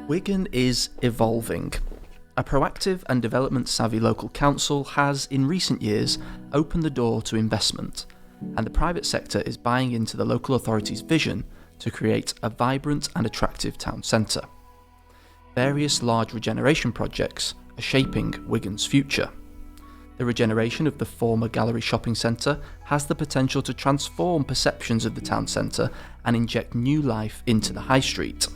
Wigan is evolving. A proactive and development-savvy local council has, in recent years, opened the door to investment, and the private sector is buying into the local authority's vision to create a vibrant and attractive town centre. Various large regeneration projects are shaping Wigan's future. The regeneration of the former Gallery shopping centre has the potential to transform perceptions of the town centre and inject new life into the high street.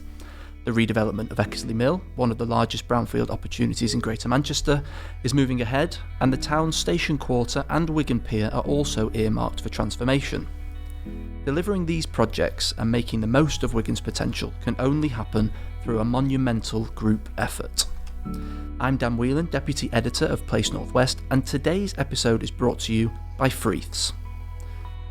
The redevelopment of Eckersley Mill, one of the largest brownfield opportunities in Greater Manchester, is moving ahead, and the town's station quarter and Wigan Pier are also earmarked for transformation. Delivering these projects and making the most of Wigan's potential can only happen through a monumental group effort. I'm Dan Whelan, Deputy Editor of Place Northwest, and today's episode is brought to you by Freeths.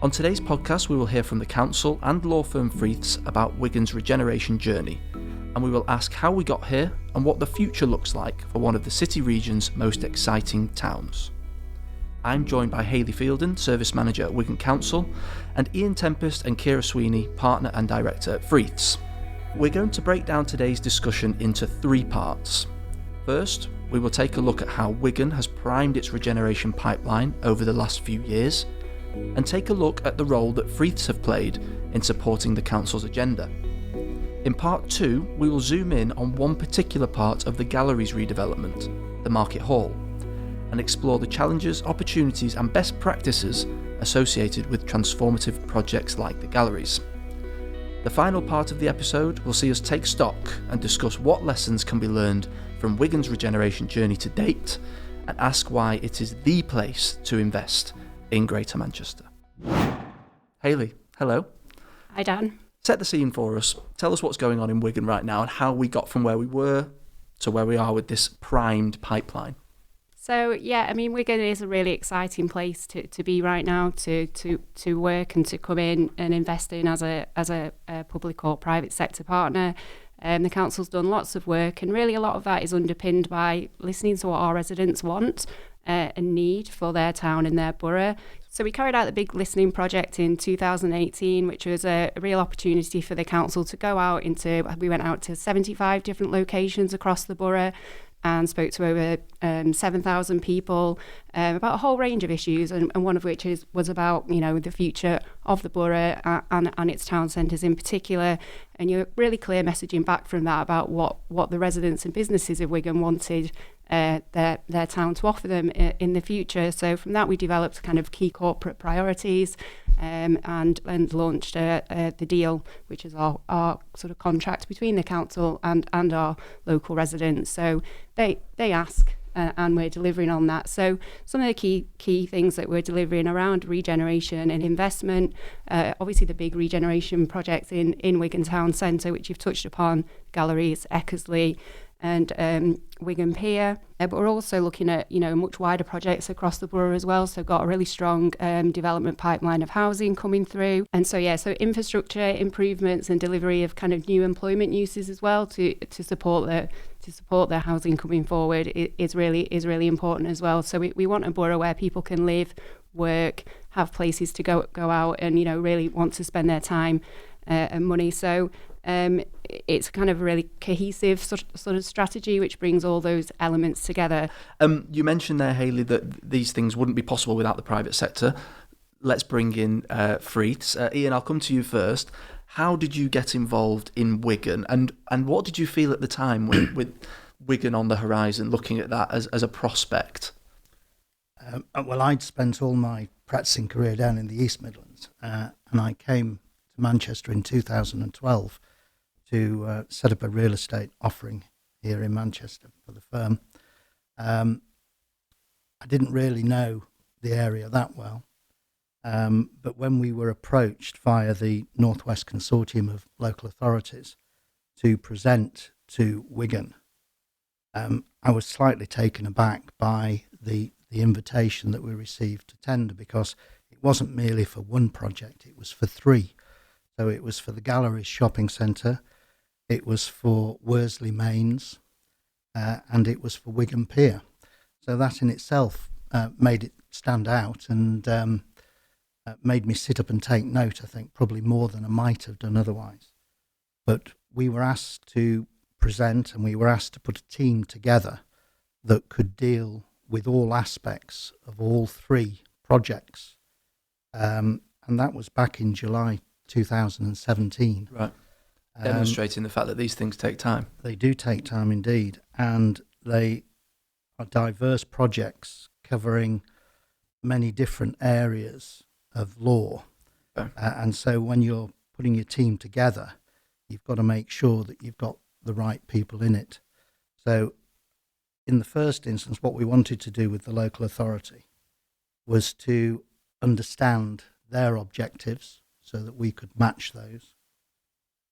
On today's podcast, we will hear from the council and law firm Freeths about Wigan's regeneration journey, and we will ask how we got here and what the future looks like for one of the city region's most exciting towns. I'm joined by Hayley Fielden, Service Manager at Wigan Council, and Ian Tempest and Ciara Sweeney, Partner and Director at Freeths. We're going to break down today's discussion into three parts. First, we will take a look at how Wigan has primed its regeneration pipeline over the last few years, and take a look at the role that Freeths have played in supporting the council's agenda. In part 2, we will zoom in on one particular part of the gallery's redevelopment, the Market Hall, and explore the challenges, opportunities and best practices associated with transformative projects like the galleries. The final part of the episode will see us take stock and discuss what lessons can be learned from Wigan's regeneration journey to date, and ask why it is the place to invest in Greater Manchester. Hayley, hello. Hi Dan. Set the scene for us. Tell us what's going on in Wigan right now and how we got from where we were to where we are with this primed pipeline. So Wigan is a really exciting place to be right now, to work and to come in and invest in as a public or private sector partner. The council's done lots of work, and really a lot of that is underpinned by listening to what our residents want and need for their town and their borough. So we carried out the big listening project in 2018, which was a real opportunity for the council to go out we went out to 75 different locations across the borough and spoke to over 7,000 people about a whole range of issues, and one of which was about the future of the borough and its town centres in particular. And you really clear messaging back from that about what the residents and businesses of Wigan wanted their town to offer them in the future. So from that we developed kind of key corporate priorities and launched the deal, which is our sort of contract between the council and our local residents. So they ask and we're delivering on that. So some of the key things that we're delivering around regeneration and investment, obviously the big regeneration projects in Wigan Town Centre, which you've touched upon, galleries, Eckersley and Wigan Pier, but we're also looking at much wider projects across the borough as well. So got a really strong development pipeline of housing coming through, and so infrastructure improvements and delivery of kind of new employment uses as well to support their housing coming forward is really important as well. So we want a borough where people can live, work, have places to go out and really want to spend their time and money. So it's kind of a really cohesive sort of strategy which brings all those elements together. You mentioned there, Hayley, that these things wouldn't be possible without the private sector. Let's bring in Freeths. Ian, I'll come to you first. How did you get involved in Wigan, and what did you feel at the time with Wigan on the horizon, looking at that as a prospect? Well, I'd spent all my practicing career down in the East Midlands, and I came to Manchester in 2012 to set up a real estate offering here in Manchester for the firm. I didn't really know the area that well, but when we were approached via the Northwest Consortium of Local Authorities to present to Wigan, I was slightly taken aback by the invitation that we received to tender, because it wasn't merely for one project, it was for three. So it was for the Galleries shopping centre, it was for Worsley Mains, and it was for Wigan Pier. So that in itself made it stand out, and made me sit up and take note, I think, probably more than I might have done otherwise. But we were asked to present and we were asked to put a team together that could deal with all aspects of all three projects. And that was back in July 2017. Right. Demonstrating the fact that these things take time. They do take time indeed. And they are diverse projects covering many different areas of law. Okay. And so when you're putting your team together, you've got to make sure that you've got the right people in it. So in the first instance, what we wanted to do with the local authority was to understand their objectives so that we could match those.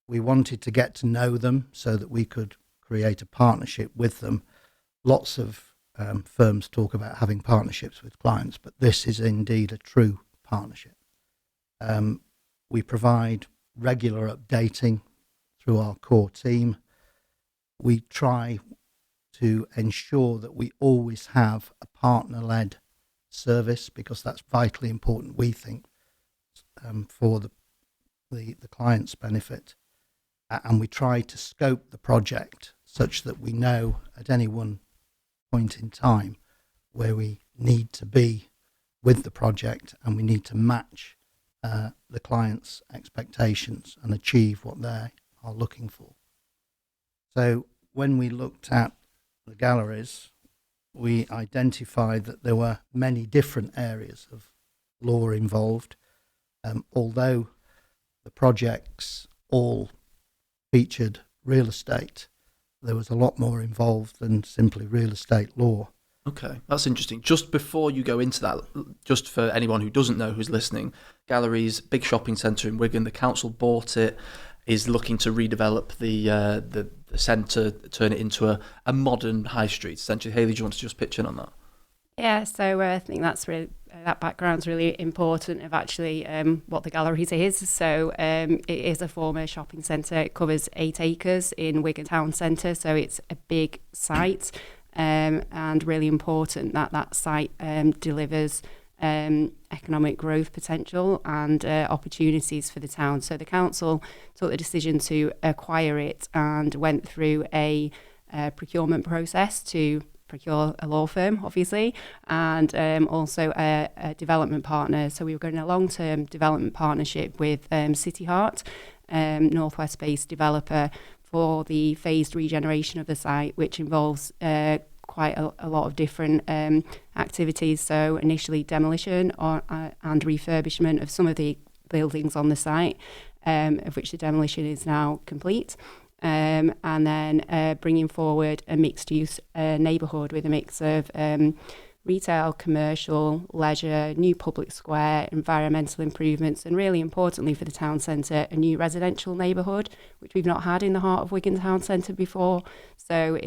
We wanted to get to know them so that we could create a partnership with them. Lots of firms talk about having partnerships with clients, but this is indeed a true partnership. We provide regular updating through our core team. We try to ensure that we always have a partner-led service because that's vitally important, we think, for the client's benefit. And we try to scope the project such that we know at any one point in time where we need to be with the project, and we need to match the client's expectations and achieve what they are looking for. So when we looked at the galleries, we identified that there were many different areas of law involved. Although the projects all featured real estate, there was a lot more involved than simply real estate law. Okay, that's interesting. Just before you go into that, just for anyone who doesn't know, who's listening, Galleries, big shopping centre in Wigan, the council bought it, is looking to redevelop the centre, turn it into a modern high street, essentially. Hayley, do you want to just pitch in on that? Yeah, so I think that's really that background's really important of actually what the Galleries is. So it is a former shopping centre. It covers 8 acres in Wigan Town Centre, so it's a big site and really important that that site delivers economic growth potential and opportunities for the town. So the council took the decision to acquire it and went through a procurement process to procure a law firm, obviously, and also a development partner. So we were going a long-term development partnership with City Heart, Northwest-based developer, for the phased regeneration of the site, which involves quite a lot of different activities. So initially demolition and refurbishment of some of the buildings on the site, of which the demolition is now complete. And then bringing forward a mixed-use neighbourhood with a mix of retail, commercial, leisure, new public square, environmental improvements, and really importantly for the town centre, a new residential neighbourhood, which we've not had in the heart of Wigan Town Centre before. So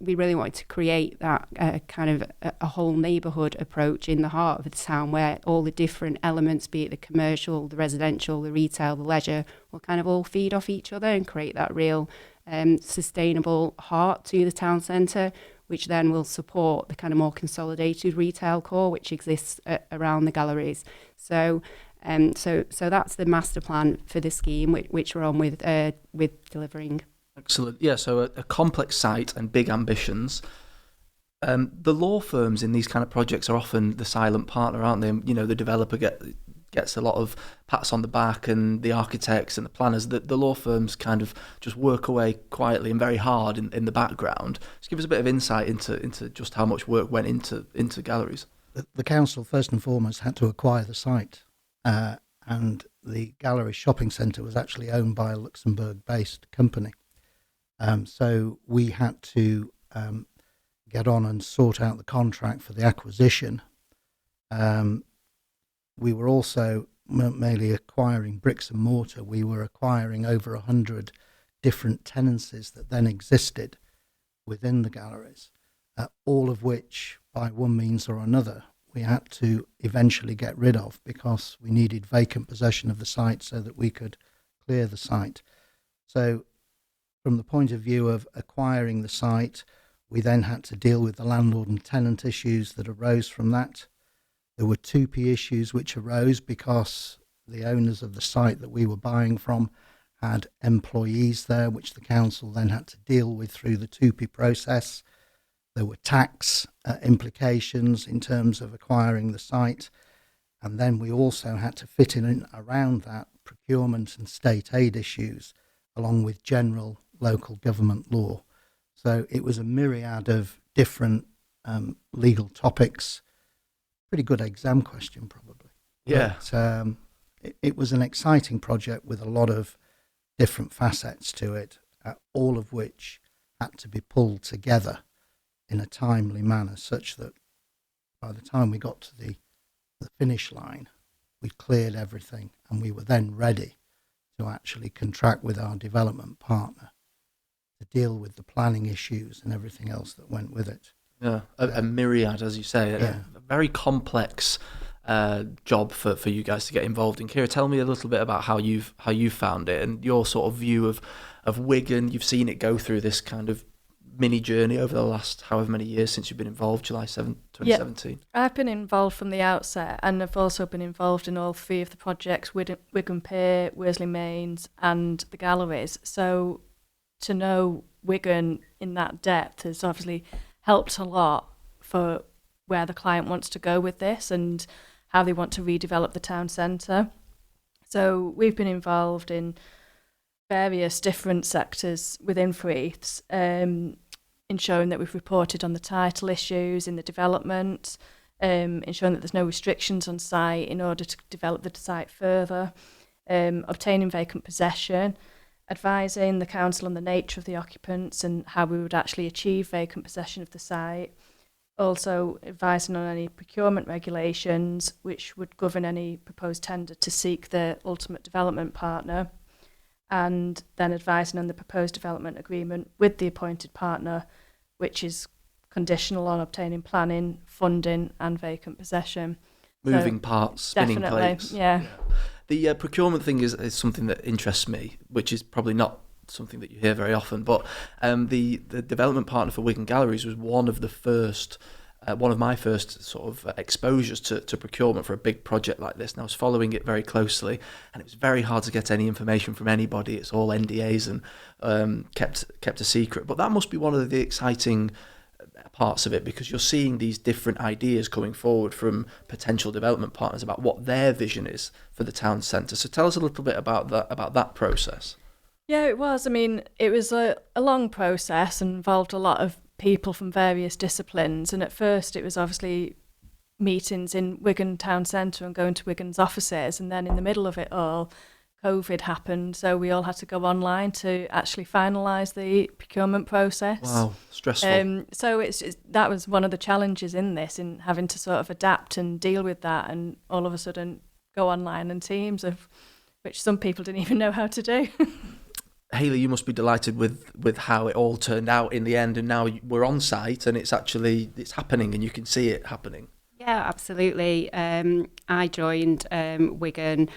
we really wanted to create that kind of a whole neighbourhood approach in the heart of the town, where all the different elements, be it the commercial, the residential, the retail, the leisure, will kind of all feed off each other and create that real sustainable heart to the town centre, which then will support the kind of more consolidated retail core which exists around the galleries. So that's the master plan for the scheme, which we're on with delivering. Excellent. Yeah, so a complex site and big ambitions. The law firms in these kind of projects are often the silent partner, aren't they? You know, the developer gets a lot of pats on the back, and the architects and the planners, the law firms kind of just work away quietly and very hard in the background. Just give us a bit of insight into just how much work went into galleries. The council, first and foremost, had to acquire the site, and the Gallery Shopping Centre was actually owned by a Luxembourg-based company. So we had to get on and sort out the contract for the acquisition. We were also mainly acquiring bricks and mortar. We were acquiring over 100 different tenancies that then existed within the galleries, all of which, by one means or another, we had to eventually get rid of because we needed vacant possession of the site so that we could clear the site. So from the point of view of acquiring the site, we then had to deal with the landlord and tenant issues that arose from that. There were 2P issues which arose because the owners of the site that we were buying from had employees there, which the council then had to deal with through the 2P process. There were tax implications in terms of acquiring the site. And then we also had to fit in around that procurement and state aid issues, along with general local government law. So it was a myriad of different legal topics. Pretty good exam question, probably. Yeah. But, it was an exciting project with a lot of different facets to it, all of which had to be pulled together in a timely manner, such that by the time we got to the finish line, we cleared everything, and we were then ready to actually contract with our development partner to deal with the planning issues and everything else that went with it. Yeah, a myriad, as you say, a very complex job for you guys to get involved in. Ciara, tell me a little bit about how you've found it and your sort of view of Wigan. You've seen it go through this kind of mini journey over the last however many years since you've been involved, July 7th, 2017. Yeah, I've been involved from the outset, and I've also been involved in all three of the projects, Wigan Pier, Worsley Mains and the galleries. So to know Wigan in that depth has obviously helped a lot for where the client wants to go with this and how they want to redevelop the town centre. So we've been involved in various different sectors within Freeths, ensuring that we've reported on the title issues in the development, ensuring that there's no restrictions on site in order to develop the site further, obtaining vacant possession, advising the council on the nature of the occupants and how we would actually achieve vacant possession of the site, also advising on any procurement regulations which would govern any proposed tender to seek the ultimate development partner, and then advising on the proposed development agreement with the appointed partner, which is conditional on obtaining planning, funding and vacant possession. Moving parts, spinning plates. Yeah. The procurement thing is something that interests me, which is probably not something that you hear very often, but the development partner for Wigan Galleries was one of my first sort of exposures to procurement for a big project like this, and I was following it very closely, and it was very hard to get any information from anybody. It's all NDAs and kept a secret, but that must be one of the exciting parts of it, because you're seeing these different ideas coming forward from potential development partners about what their vision is for the town centre. So tell us a little bit about that process. Yeah, it was. I mean, it was a long process and involved a lot of people from various disciplines. And at first it was obviously meetings in Wigan town centre and going to Wigan's offices. And then in the middle of it all, COVID happened. So we all had to go online to actually finalise the procurement process. Wow, stressful. So that was one of the challenges in this, in having to sort of adapt and deal with that and all of a sudden go online and Teams, of which some people didn't even know how to do. Hayley, you must be delighted with how it all turned out in the end, and now we're on site and it's happening and you can see it happening. Yeah, absolutely. I joined Wigan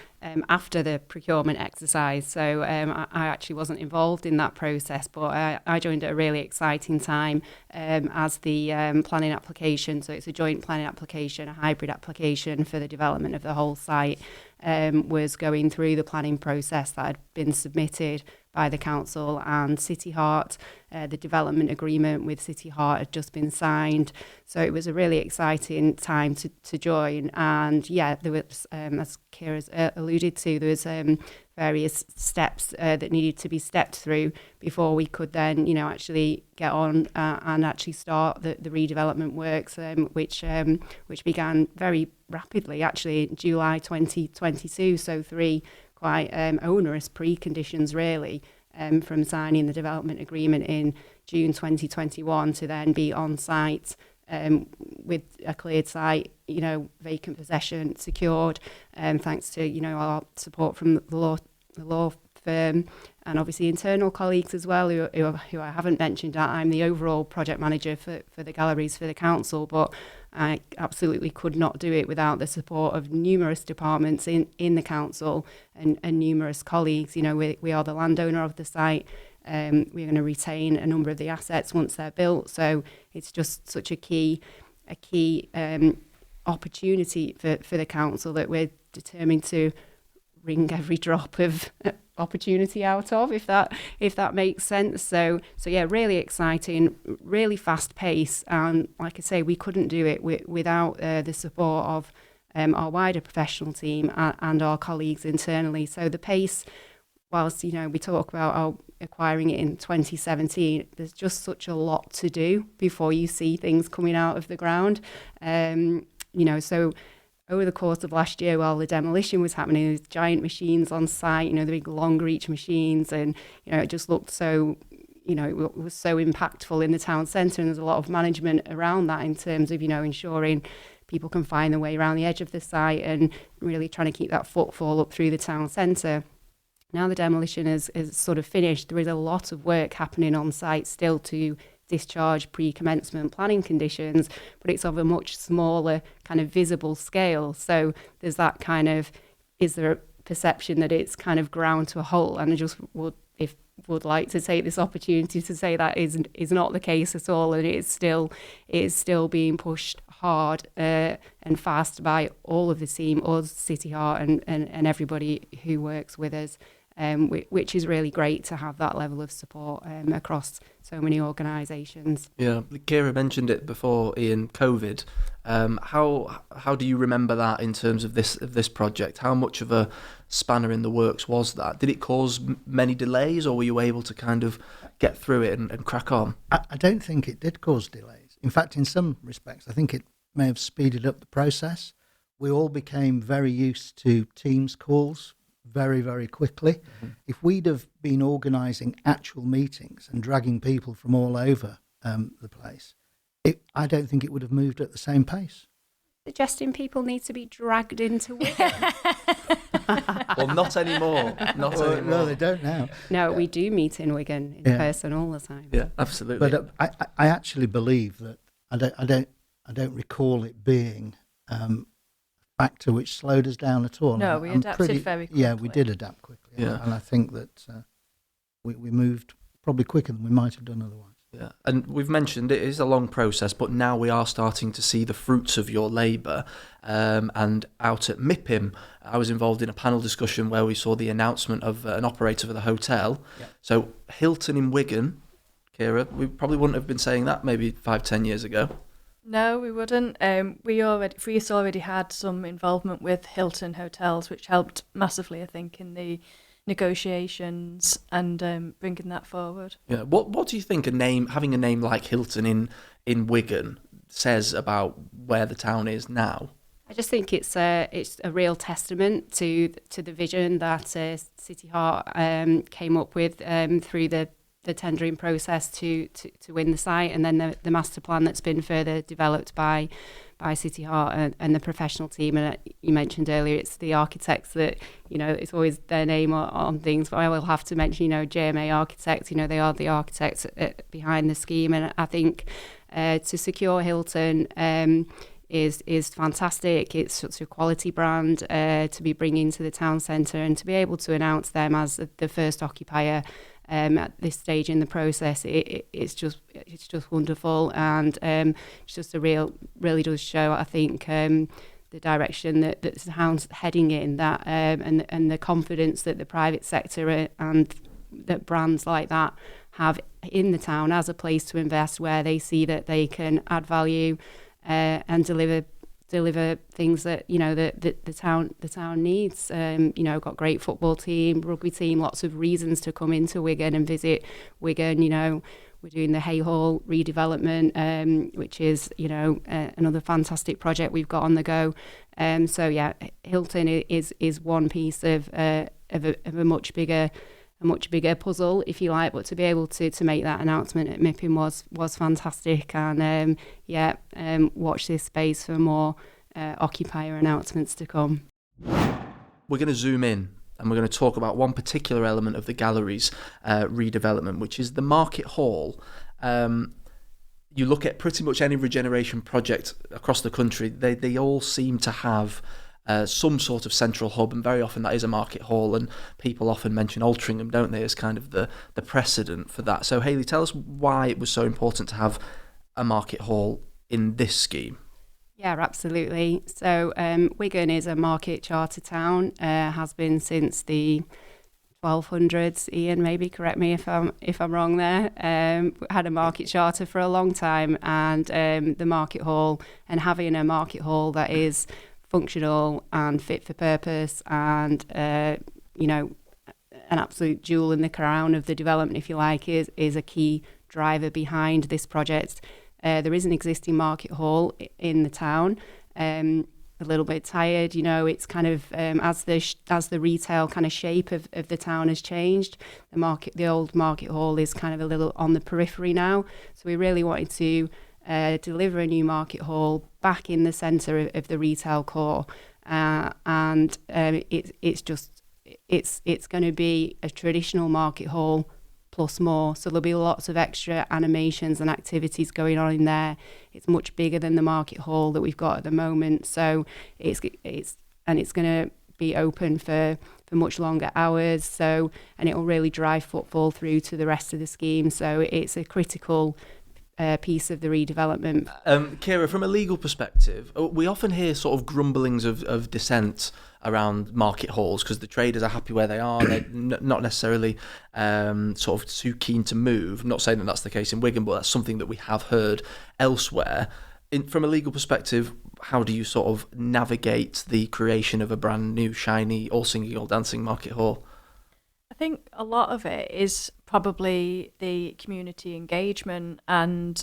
after the procurement exercise, so I actually wasn't involved in that process, but I joined at a really exciting time as the planning application. So it's a joint planning application, a hybrid application for the development of the whole site, was going through the planning process that had been submitted by the council and City Heart. The development agreement with City Heart had just been signed, so it was a really exciting time to join. And yeah, there was, as Ciara's alluded to, there was various steps that needed to be stepped through before we could then, actually get on and actually start the redevelopment works, which began very rapidly, actually in July 2022. So 3 quite onerous preconditions, really, from signing the development agreement in June 2021 to then be on site with a cleared site, vacant possession secured, thanks to our support from the law firm and obviously internal colleagues as well, who I haven't mentioned. I'm the overall project manager for the galleries for the council, but I absolutely could not do it without the support of numerous departments in the council and numerous colleagues. We are the landowner of the site. We're going to retain a number of the assets once they're built. So it's just such a key opportunity for the council that we're determined to wring every drop of opportunity out of, if that makes sense. So yeah, really exciting, really fast pace, and like I say, we couldn't do it without the support of our wider professional team and our colleagues internally. So the pace, whilst we talk about acquiring it in 2017, there's just such a lot to do before you see things coming out of the ground. So over the course of last year, while the demolition was happening, there's giant machines on site, the big long reach machines, and it just looked so, it was so impactful in the town centre, and there's a lot of management around that in terms of, ensuring people can find their way around the edge of the site and really trying to keep that footfall up through the town centre. Now the demolition is sort of finished. There is a lot of work happening on site still to discharge pre-commencement planning conditions, but it's of a much smaller kind of visible scale. So there's that kind of, is there a perception that it's kind of ground to a halt? And I just would like to take this opportunity to say that is not the case at all, and it's still being pushed hard and fast by all of the team, us, City Heart, and everybody who works with us. Which is really great to have that level of support across so many organisations. Yeah, Ciara mentioned it before, Ian, COVID. How do you remember that in terms of this project? How much of a spanner in the works was that? Did it cause many delays, or were you able to kind of get through it and crack on? I don't think it did cause delays. In fact, in some respects, I think it may have speeded up the process. We all became very used to Teams calls very, very quickly. Mm-hmm. If we'd have been organising actual meetings and dragging people from all over the place, I don't think it would have moved at the same pace. Suggesting people need to be dragged into Wigan. Well, not anymore. No, they don't now. No, we do meet in Wigan in person all the time. Yeah, absolutely. But I actually believe that I don't recall it being factor which slowed us down at all. No, we adapted very quickly. Yeah, we did adapt quickly. Yeah. And I think that we moved probably quicker than we might have done otherwise. Yeah, and we've mentioned it is a long process, but now we are starting to see the fruits of your labour. And out at MIPIM, I was involved in a panel discussion where we saw the announcement of an operator for the hotel. Yeah. So Hilton in Wigan, Ciara, we probably wouldn't have been saying that maybe 5-10 years ago. No, we wouldn't. Freeths already had some involvement with Hilton Hotels, which helped massively, I think, in the negotiations and bringing that forward. Yeah. What do you think having a name like Hilton in Wigan says about where the town is now? I just think it's a real testament to the vision that City Heart came up with through the tendering process to win the site, and then the master plan that's been further developed by City Heart and the professional team. And you mentioned earlier, it's the architects that, it's always their name on things, but I will have to mention, JMA Architects, they are the architects behind the scheme. And I think to secure Hilton is fantastic. It's such a quality brand to be bringing to the town centre, and to be able to announce them as the first occupier at this stage in the process, it's just wonderful, and it's just really does show, I think, the direction that the town's heading in, that and the confidence that the private sector and that brands like that have in the town as a place to invest, where they see that they can add value and deliver things that the town needs. Got great football team, rugby team, lots of reasons to come into Wigan and visit Wigan. We're doing the Hay Hall redevelopment, which is another fantastic project we've got on the go. Hilton is one piece of a much bigger puzzle, if you like, but to be able to make that announcement at MIPIM was fantastic. And watch this space for more occupier announcements to come. We're going to zoom in and we're going to talk about one particular element of the gallery's redevelopment, which is the Market Hall. You look at pretty much any regeneration project across the country, they all seem to have some sort of central hub, and very often that is a market hall, and people often mention Altrincham, don't they, as kind of the precedent for that. So Hayley, tell us why it was so important to have a market hall in this scheme. Yeah, absolutely. So Wigan is a market charter town, has been since the 1200s. Ian, maybe correct me if I'm wrong there. Had a market charter for a long time, and the market hall, and having a market hall that is functional and fit for purpose, and an absolute jewel in the crown of the development, if you like, is a key driver behind this project. There is an existing market hall in the town. A little bit tired, it's kind of as the retail kind of shape of the town has changed, the old market hall is kind of a little on the periphery now. So we really wanted to deliver a new market hall back in the centre of the retail core, and it's going to be a traditional market hall plus more. So there'll be lots of extra animations and activities going on in there. It's much bigger than the market hall that we've got at the moment. So it's going to be open for much longer hours. So, and it will really drive footfall through to the rest of the scheme. So it's a critical piece of the redevelopment. Ciara, from a legal perspective, we often hear sort of grumblings of dissent around market halls because the traders are happy where they are. They're not necessarily sort of too keen to move. I'm not saying that that's the case in Wigan, but that's something that we have heard elsewhere. From a legal perspective, how do you sort of navigate the creation of a brand new, shiny, all singing, all dancing market hall? I think a lot of it is probably the community engagement, and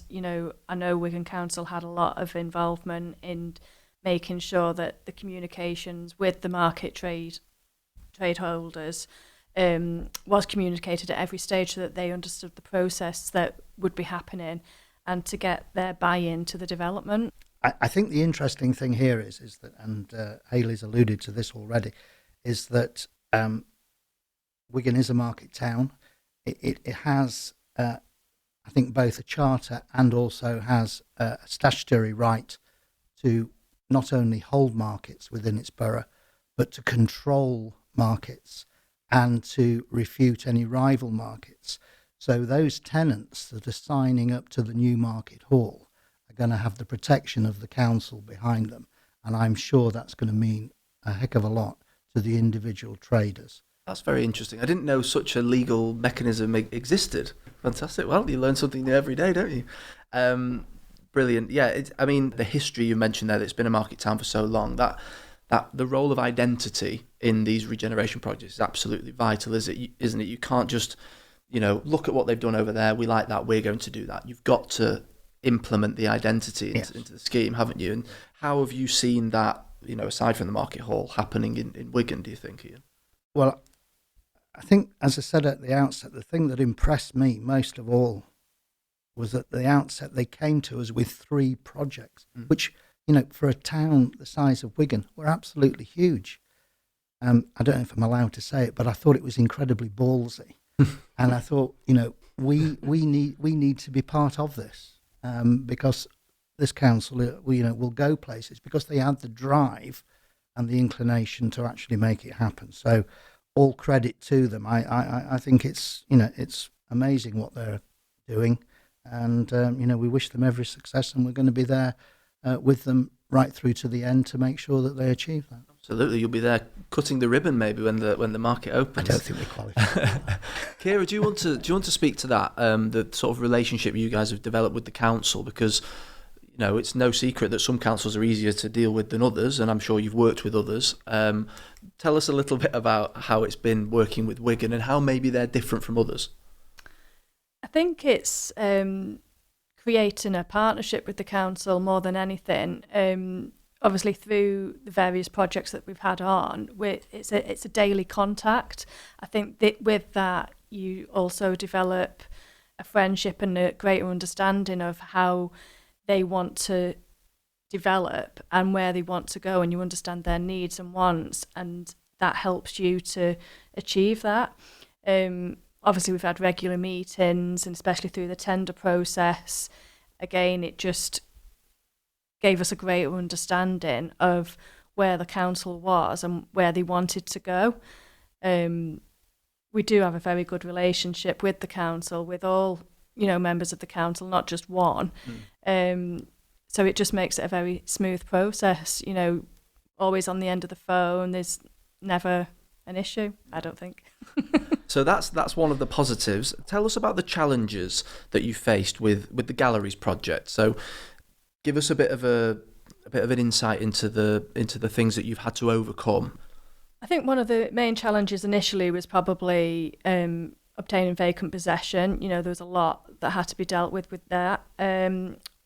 I know Wigan Council had a lot of involvement in making sure that the communications with the market trade holders was communicated at every stage so that they understood the process that would be happening and to get their buy-in to the development. I think the interesting thing here is that, and Hayley's alluded to this already, is that Wigan is a market town. It has, I think, both a charter and also has a statutory right to not only hold markets within its borough, but to control markets and to refute any rival markets. So those tenants that are signing up to the new market hall are going to have the protection of the council behind them. And I'm sure that's going to mean a heck of a lot to the individual traders. That's very interesting. I didn't know such a legal mechanism existed. Fantastic. Well, you learn something new every day, don't you? Brilliant. Yeah, the history you mentioned there, that it's been a market town for so long, that the role of identity in these regeneration projects is absolutely vital, isn't it? You can't just, look at what they've done over there. We like that. We're going to do that. You've got to implement the identity into the scheme, haven't you? And how have you seen that, aside from the market hall, happening in Wigan, do you think, Ian? Well, I think, as I said at the outset, the thing that impressed me most of all was at the outset they came to us with 3 projects, which, for a town the size of Wigan, were absolutely huge. I don't know if I'm allowed to say it, but I thought it was incredibly ballsy. And I thought, we need to be part of this, because this council, will go places because they had the drive and the inclination to actually make it happen. So all credit to them. I think it's amazing what they're doing. And, we wish them every success, and we're going to be there with them right through to the end to make sure that they achieve that. Absolutely. You'll be there cutting the ribbon maybe when the market opens. I don't think we qualify. Ciara, do you want to speak to that, the sort of relationship you guys have developed with the council? Because, it's no secret that some councils are easier to deal with than others, and I'm sure you've worked with others. Tell us a little bit about how it's been working with Wigan and how maybe they're different from others. I think it's creating a partnership with the council more than anything. Obviously, through the various projects that we've had on, it's a daily contact. I think that with that, you also develop a friendship and a greater understanding of how they want to develop and where they want to go, and you understand their needs and wants, and that helps you to achieve that. Obviously, we've had regular meetings, and especially through the tender process, again, it just gave us a greater understanding of where the council was and where they wanted to go. We do have a very good relationship with the council, with all members of the council, not just one. So it just makes it a very smooth process, you know, always on the end of the phone. There's never an issue, I don't think. So that's one of the positives. Tell us about the challenges that you faced with the galleries project. So give us a bit of an insight into the things that you've had to overcome. I think one of the main challenges initially was probably obtaining vacant possession. You know, there was a lot that had to be dealt with that.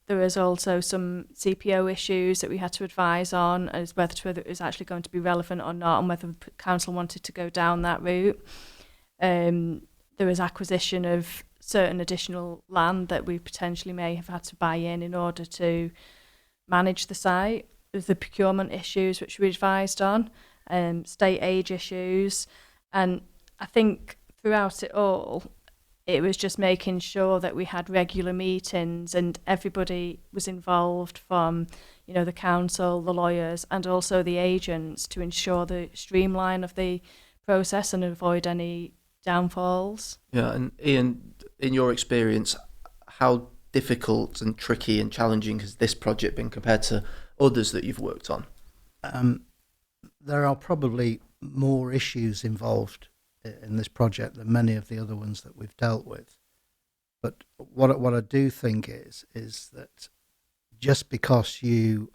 There was also some CPO issues that we had to advise on, as whether it was actually going to be relevant or not, and whether the council wanted to go down that route. There was acquisition of certain additional land that we potentially may have had to buy in order to manage the site. There's the procurement issues which we advised on, state age issues, and I think throughout it all, it was just making sure that we had regular meetings and everybody was involved, from, you know, the council, the lawyers, and also the agents, to ensure the streamline of the process and avoid any downfalls. Yeah, and Ian, in your experience, how difficult and tricky and challenging has this project been compared to others that you've worked on? There are probably more issues involved in this project than many of the other ones that we've dealt with. But what I do think is that just because you,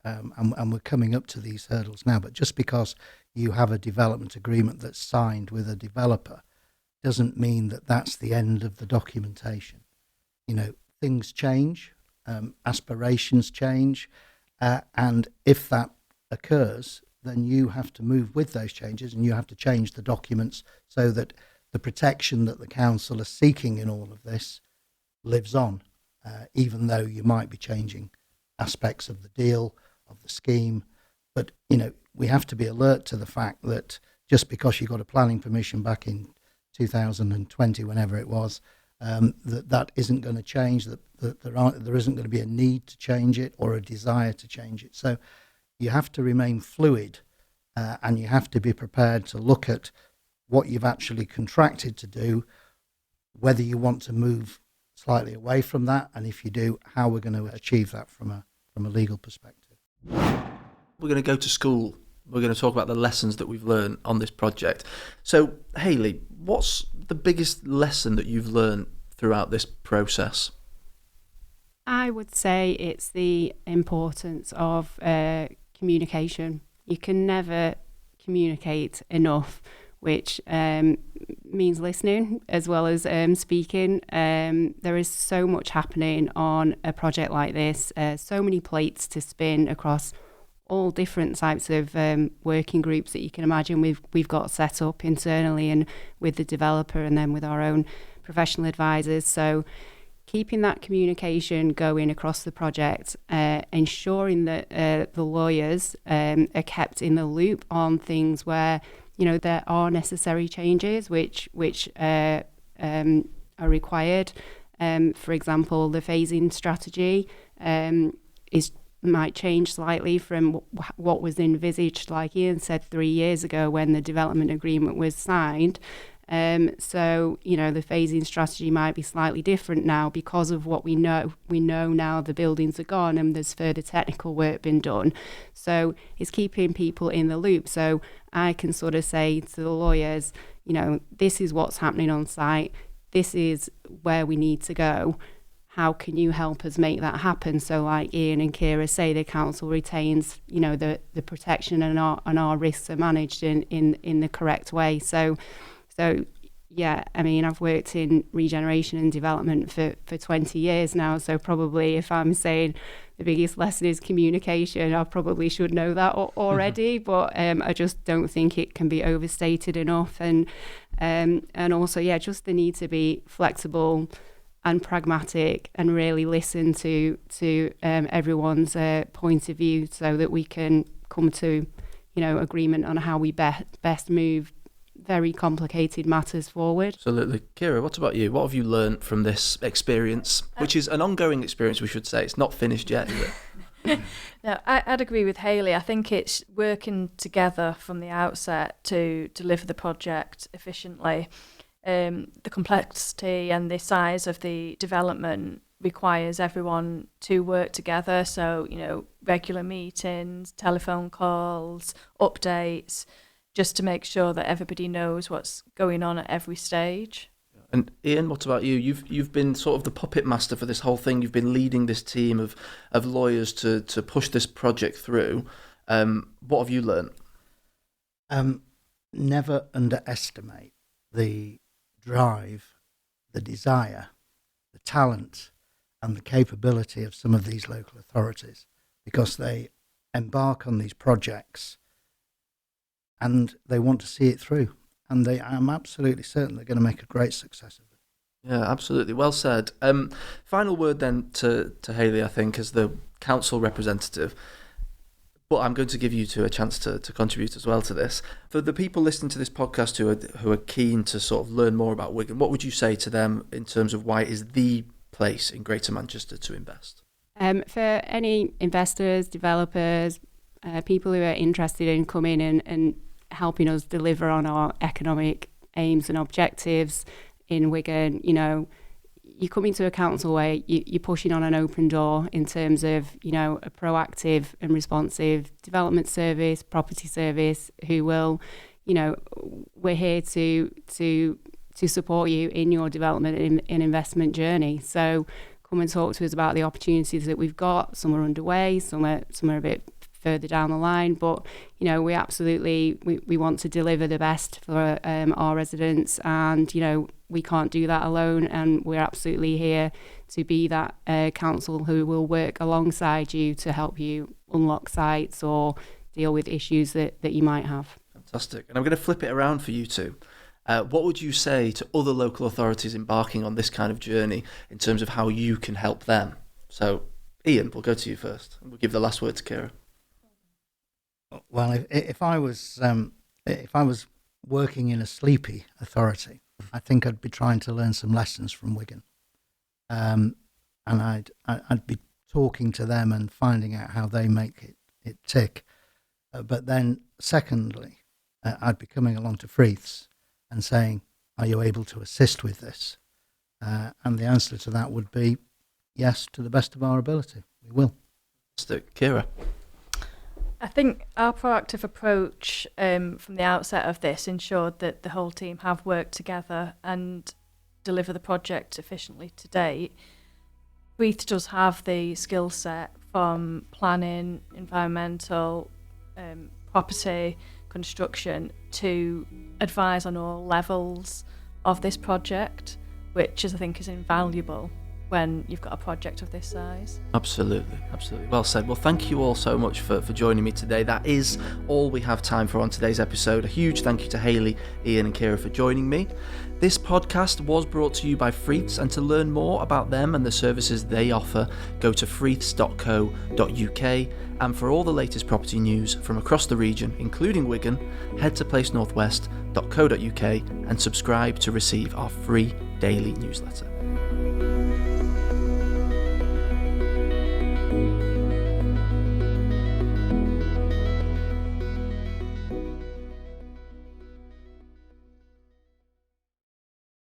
and we're coming up to these hurdles now, but just because you have a development agreement that's signed with a developer doesn't mean that that's the end of the documentation. You know, things change, aspirations change, and if that occurs, then you have to move with those changes and you have to change the documents so that the protection that the council is seeking in all of this lives on, even though you might be changing aspects of the deal, of the scheme. But, you know, we have to be alert to the fact that just because you got a planning permission back in 2020, whenever it was, that isn't going to change, that there isn't going to be a need to change it or a desire to change it. So you have to remain fluid, and you have to be prepared to look at what you've actually contracted to do, whether you want to move slightly away from that, and if you do, how we're going to achieve that from a legal perspective. We're going to go to school. We're going to talk about the lessons that we've learned on this project. So, Hayley, what's the biggest lesson that you've learned throughout this process? I would say it's the importance of communication. You can never communicate enough, which means listening as well as speaking. There is so much happening on a project like this, so many plates to spin across all different types of working groups that you can imagine we've got set up internally and with the developer and then with our own professional advisors. So keeping that communication going across the project, ensuring that the lawyers are kept in the loop on things where, you know, there are necessary changes which are required. For example, the phasing strategy might change slightly from what was envisaged, like Ian said, 3 years ago when the development agreement was signed. So, you know, the phasing strategy might be slightly different now because of what we know. We know now the buildings are gone and there's further technical work been done. So it's keeping people in the loop. So I can sort of say to the lawyers, you know, this is what's happening on site. This is where we need to go. How can you help us make that happen? So like Ian and Ciara say, the council retains, you know, the protection and our risks are managed in the correct way. So yeah, I mean, I've worked in regeneration and development for 20 years now. So probably if I'm saying the biggest lesson is communication, I probably should know that already. But I just don't think it can be overstated enough. And also, yeah, just the need to be flexible and pragmatic and really listen to everyone's point of view so that we can come to, you know, agreement on how we best move very complicated matters forward. Absolutely. Ciara, what about you? What have you learned from this experience, which is an ongoing experience, we should say? It's not finished yet, is it? No, I'd agree with Hayley. I think it's working together from the outset to deliver the project efficiently. The complexity and the size of the development requires everyone to work together. So, regular meetings, telephone calls, updates, just to make sure that everybody knows what's going on at every stage. And Ian, what about you? You've been sort of the puppet master for this whole thing. You've been leading this team of lawyers to push this project through. What have you learnt? Never underestimate the drive, the desire, the talent and the capability of some of these local authorities, because they embark on these projects and they want to see it through. And I'm absolutely certain they're going to make a great success of it. Yeah, absolutely. Well said. Final word then to Hayley, I think, as the council representative. But I'm going to give you two a chance to contribute as well to this. For the people listening to this podcast who are keen to sort of learn more about Wigan, what would you say to them in terms of why it is the place in Greater Manchester to invest? For any investors, developers, people who are interested in coming and helping us deliver on our economic aims and objectives in Wigan, you come into a council where you're pushing on an open door in terms of, a proactive and responsive development service, property service, who will, we're here to support you in your development and investment journey. So come and talk to us about the opportunities that we've got. Some are underway, some are a bit further down the line, but we absolutely we want to deliver the best for our residents, and we can't do that alone, and we're absolutely here to be that council who will work alongside you to help you unlock sites or deal with issues that you might have. Fantastic. And I'm going to flip it around for you two. What would you say to other local authorities embarking on this kind of journey in terms of how you can help them? So Ian, we'll go to you first, and we'll give the last word to Ciara. Well, if I was working in a sleepy authority, I think I'd be trying to learn some lessons from Wigan, and I'd be talking to them and finding out how they make it tick. But then, secondly, I'd be coming along to Freeths and saying, "Are you able to assist with this?" And the answer to that would be yes, to the best of our ability, we will. Ciara. I think our proactive approach from the outset of this ensured that the whole team have worked together and deliver the project efficiently to date. Freeths does have the skill set from planning, environmental, property, construction to advise on all levels of this project, which I think is invaluable when you've got a project of this size. Absolutely. Well said. Well, thank you all so much for joining me today. That is all we have time for on today's episode. A huge thank you to Hayley, Ian and Ciara for joining me. This podcast was brought to you by Freeths, and to learn more about them and the services they offer, go to freeths.co.uk. And for all the latest property news from across the region, including Wigan, head to placenorthwest.co.uk and subscribe to receive our free daily newsletter.